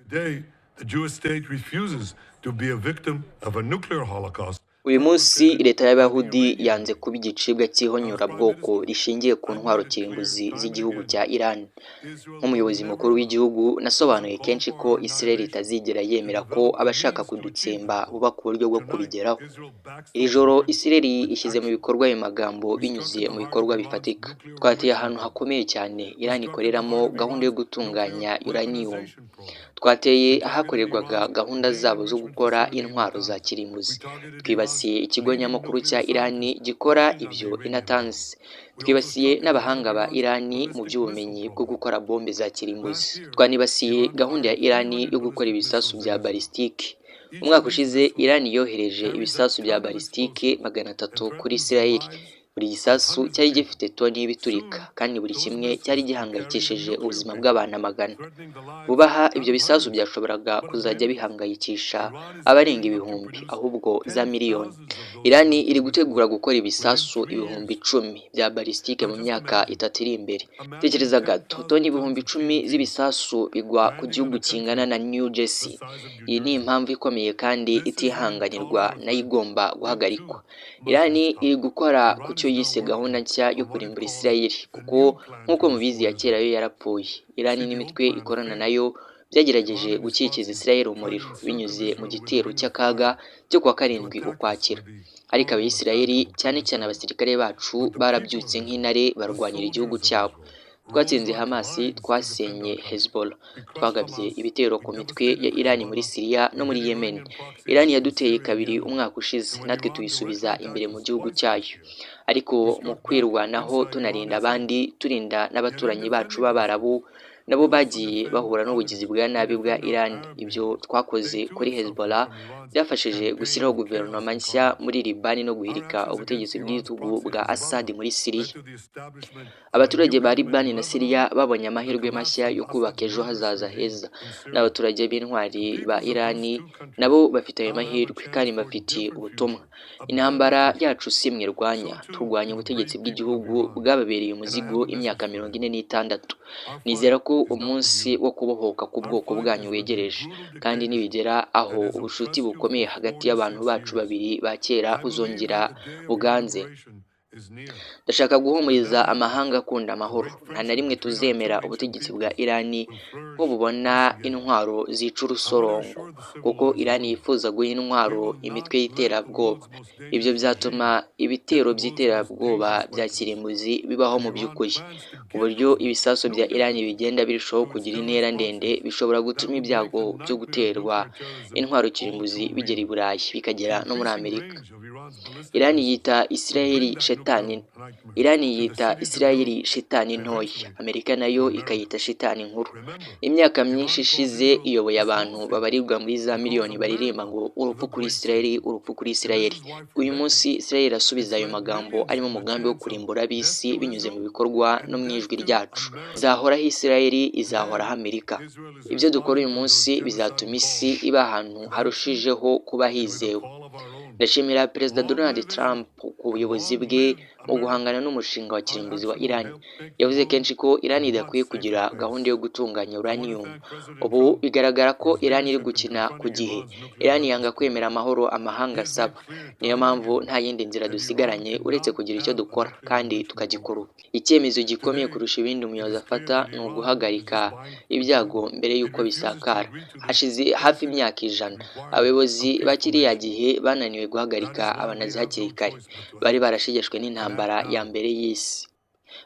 Today, the Jewish state refuses to be a victim of a nuclear holocaust. Uyu munsi leta y'Abayahudi yanze kuba igicibwa cy'ihonyorabwoko rishingiye ku ntwaro kirimbuzi z'igihugu cya Iran. Nk'umuyobozi mukuru w'igihugu nasobanuye kenshi ko Israel itazigera yemera ko abashaka kudutsemba bubaka uburyo bwo kubigeraho. Iri joro Israel ishyize mu bikorwa ayo magambo binyuze mu bikorwa bifatika. Twateye ahantu hakomeye cyane Iran ikoreramo gahunda yo gutunganya uranium. Twateye ahakorerwaga gahunda zabo zo gukora intwaro za kirimbuzi. Twibasiye ikigo nyamukuru cya Iran gikora ibyo i Natanz. Twibasiye n'abahanga ba Iran mu by'ubumenyi bwo gukora bombe za kirimbuzi. Twanibasiye gahunda ya Iran yo gukora ibisasu bya balistike. Umwaka ushize Iran yohereje ibisasu bya balistike 300 kuri Israel. Buri gisasu cyari gifite toni y'ibiturika kandi buri kimwe cyari gihangayikishije ubuzima bw'abantu amagana. Bubaha ibyo bisasu byashoboraga kuzajya bihangayikisha abarenga ibihumbi ahubwo za miliyoni. Iran iri gutegura gukora ibisasu ibihumbi 10 bya balistike mu myaka 3 iri imbere. Tekereza gato, toni ibihumbi 10 z'ibisasu bigwa ku gihugu kingana na New Jersey. Iyi ni impamvu ikomeye kandi itihanganirwa nayo igomba guhagarikwa. Iran iri gukora ku cyo yise gahunda nshya yo kurimbura Israel, kuko nk'uko mubizi ya kera yo yarapfuye. Iran n'imitwe ikorana nayo byagerageje gukikiza Israel umuriro binyuze mu gitero cy'akaga cyo kwa 7 Ukwakira. Ariko Abisirayeli cyane cyane abasirikare bacu barabyutse nk'intare barwanira igihugu cyabo. Twatsinze Hamas, twasenye Hezbollah, twagabye ibitero ku mitwe ya Iran muri Syria no muri Yemen. Iran yaduteye kabiri umwaka ushize, natwe tuyisubiza imbere mu gihugu cyayo. Ariko mu kwirwanaho tunarinda abandi, turinda n'abaturanyi bacu b'Abarabu nabo bagiye bahura n'ubugizi bwa nabi bwa Iran. Ibyo twakoze kuri Hezbollah byafashije gushyiraho guverinoma nshya muri Libani no guhirika ubutegetsi bw'igitugu bwa Assad muri Syria. Abaturage ba Libani na Syria babonye amahirwe mashya yo kubaka ejo hazaza heza. N'abaturage b'intwari ba Iran nabo bafite ayo mahirwe kandi bafitiye ubutumwa. Intambara yacu si mwirwanya, turwanya ubutegetsi bw'igihugu bwababereye umuzigo imyaka 46. Nizera ko umunsi wo kubohoka ku bwoko bwanyu wegereje, kandi nibigera aho ubushuti bukomeye hagati y'abantu bacu babiri ba kera uzongera buganze. Ndashaka guhumuriza amahanga akunda amahoro. Nta na rimwe tuzemera ubutegetsi bwa Iran ko bubona intwaro zica urusorongo, kuko Iran yifuza guha intwaro imitwe y'iterabwoba. Ibyo byatuma ibitero by'iterabwoba bya kirimbuzi bibaho mu by'ukuri. Uburyo ibisasu bya Iran bigenda birushaho kugira intera ndende bishobora gutuma ibyago byo guterwa intwaro kirimbuzi bigera i Burayi bikagera no muri Amerika. Iran yita Israel shetani ntoya, Amerika nayo ikayita shetani nkuru. Imyaka myinshi ishize iyoboye abantu babarirwa muri za miliyoni baririmba ngo urupfu kuri Israel, urupfu kuri Israel. Uyu munsi Israel asubiza ayo magambo arimo umugambi wo kurimbura ab'isi binyuze mu bikorwa no mu ijwi ryacu. Izahoraho Israel, izahoraho Amerika. Ibyo dukora uyu munsi bizatuma isi iba ahantu harushijeho kuba hizewe. Ndashimira Perezida Donald Trump ku buyobozi bwe mu guhangana n'umushinga wa kirimbuzi wa Iran. Yavuze kenshi ko Iran idakwiye kugira gahunda yo gutunganya uranium. Ubu bigaragara ko Iran iri gukina ku gihe. Iran yanga kwemera amahoro amahanga asaba. Niyo mpamvu nta yindi nzira dusigaranye uretse kugira icyo dukora, kandi tukagikora. Icyemezo gikomeye kurusha ibindi umuyobozi afata ni uguhagarika ibyago mbere y'uko bisakara. Hashize hafi imyaka 100 abayobozi ba kiriya gihe bananiwe guhagarika abanazi hakiri kare. Bari barashigeshwe n'intambara ya mbere y'isi.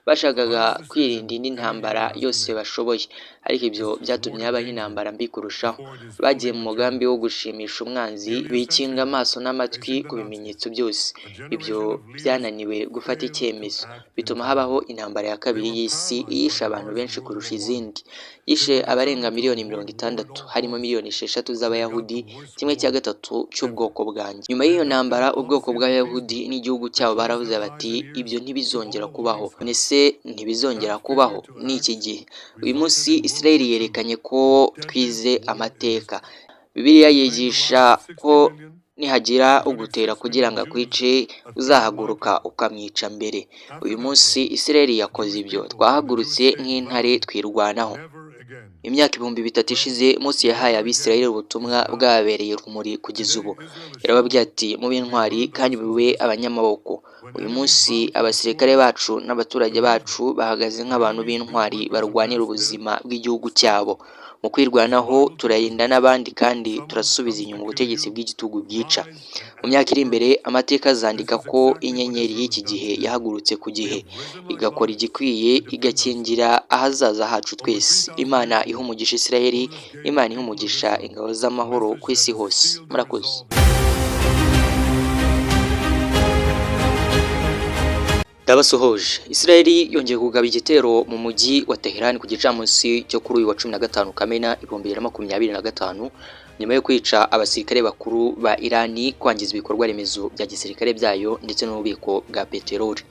Bashakaga kwirinda indi ntambara yose bashoboye, ariko ibyo byatumye habaho intambara mbi kurushaho. Bagiye mu mugambi wo gushimisha umwanzi, bikinga amaso n'amatwi ku bimenyetso byose. Ibyo byananiwe gufata icyemezo, bituma habaho intambara ya kabiri y'isi yishe abantu benshi kurusha izindi. Yishe abarenga miliyoni 60, harimo miliyoni 6 z'Abayahudi, 1/3 cy'ubwoko bwanjye. Nyuma y'iyo ntambara ubwoko bw'Abayahudi n'igihugu cyabo baravuze bati ibyo ntibizongera kubaho. Nese ntibizongera kubaho ni iki gihe? Uyu munsi Israel yerekanye ko twize amateka. Bibiliya yigisha ko nihagira ugutera kugira ngo akwice uzahaguruka ukamwica mbere. Uyu munsi Israel yakoze ibyo. Twahagurutse nk'intare twirwanaho. Imyaka 3000 ishize Mose yahaye Abisirayeli ubutumwa bwabereye urumuri kugeza ubu. Yarababwiye ati mube intwari kandi mube abanyamaboko. Uyu munsi abasirikare bacu n'abaturage bacu bahagaze nk'abantu b'intwari barwanira ubuzima bw'igihugu cyabo. Mu kwirwanaho turarinda n'abandi kandi turasubiza inyuma ubutegetsi bw'igitugu bwica. Mu myaka iri imbere amateka azandika ko inyenyeri y'iki gihe yahagurutse ku gihe, igakora igikwiye, igakingira ahazaza hacu twese. Imana iha umugisha Isirayeli, Imana iha umugisha ingabo z'amahoro ku isi hose. Murakoze. Ndabasuhuje. Isirayeli yongeye kugaba igitero mu mujyi wa Tehran ku gicamunsi cyo kuri uyu wa 15 Kamena 2025 nyuma yo kwica abasirikare bakuru ba Irani, kwangiza ibikorwa remezo bya gisirikare byayo ndetse n'ububiko bwa peteroli.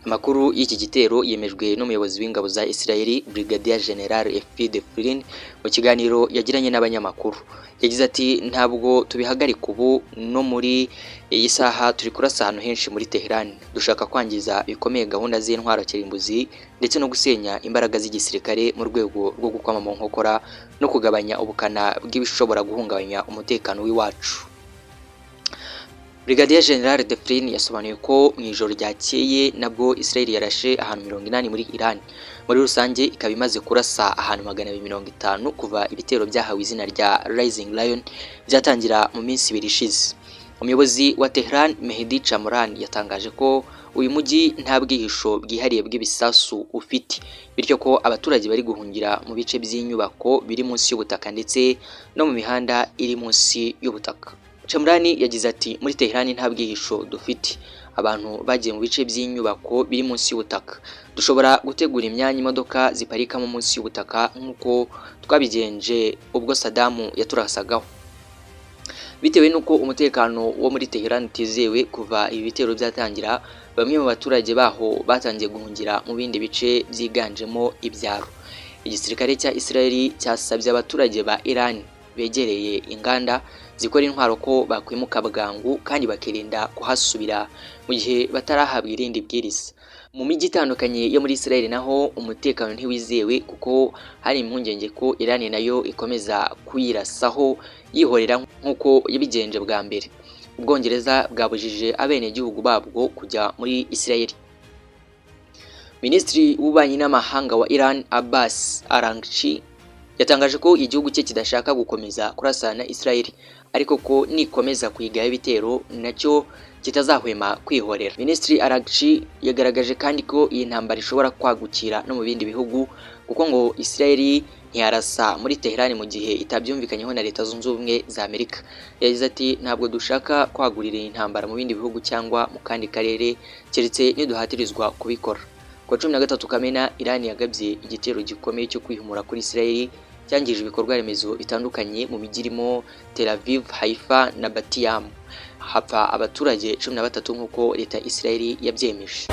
Amakuru y'iki gitero yemejwe n'umuyobozi w'ingabo za Isirayeli Brigadier General FP Defrin mu kiganiro yagiranye n'abanyamakuru. Yagize ati ntabwo tubihagarika ubu, no muri iyi saha turi kurasa ahantu henshi muri Tehran. Dushaka kwangiza bikomeye gahunda z'intwaro kirimbuzi ndetse no gusenya imbaraga z'igisirikare mu rwego rwo gukwama mu nkokora no kugabanya ubukana bw'ibishobora guhungabanya umutekano w'iwacu. Brigadier General Defrin yasobanuye ko mu ijoro ryakeye nabwo Israel yarashe ahantu 80 muri Iran. Muri rusange ikaba imaze kurasa ahantu 250 kuva ibitero byahawe izina rya Rising Lion byatangira mu minsi 2 ishize. Umuyobozi wa Tehran Mehdi Chamran yatangaje ko uyu mujyi nta bwihisho bwihariye bw'ibisasu ufite, bityo ko abaturage bari guhungira mu bice by'inyubako biri munsi y'ubutaka ndetse no mu mihanda iri munsi y'ubutaka. Chamrani yagize ati muri Tehran nta bwihisho dufite, abantu bagiye mu bice by'inyubako biri munsi y'ubutaka. Dushobora gutegura imyanya imodoka ziparikamo munsi y'ubutaka nk'uko twabigenje ubwo Saddam yaturasagaho. Bitewe n'uko umutekano wo muri Tehran utizewe kuva ibi bitero byatangira, bamwe mu baturage baho batangiye guhungira mu bindi bice byiganjemo ibyaro. Igisirikare cya Israeli cyasabye abaturage ba Iran begereye inganda zikora intwaro ko bakwimuka bwangu kandi bakirinda kuhasubira mu gihe batarahabwa irindi bwiriza. Mu mijyi itandukanye yo muri Israel naho umutekano ntiwizewe kuko hari impungenge ko Iran nayo ikomeza kuyirasaho yihorera nk'uko yabigenje bwa mbere. Ubwongereza bwabujije abenegihugu babwo kujya muri Israel. Minisitiri w'ububanyi n'amahanga wa Iran Abbas Araghchi yatangaje ko igihugu cye kidashaka gukomeza kurasana na Israel, ariko ko nikomeza kuyigaho ibitero nacyo kitazahwema kwihorera. Minisitiri Araghchi yagaragaje kandi ko iyi ntambara ishobora kwagukira no mu bindi bihugu kuko ngo Israel ntiyarasa muri Tehran mu gihe itabyumvikanyeho na Leta Zunze Ubumwe za Amerika. Yagize ati ntabwo dushaka kwagurira intambara mu bindi bihugu cyangwa mu kandi karere keretse niduhatirizwa kubikora. Ku 13 Kamena Iran yagabye igitero gikomeye cyo kwihumura kuri Israel cyangije ibikorwa remezo bitandukanye mu mijyi irimo Tel Aviv, Haifa na Bat Yam. Hapfa abaturage 13 nk'uko Leta Israel yabyemeje.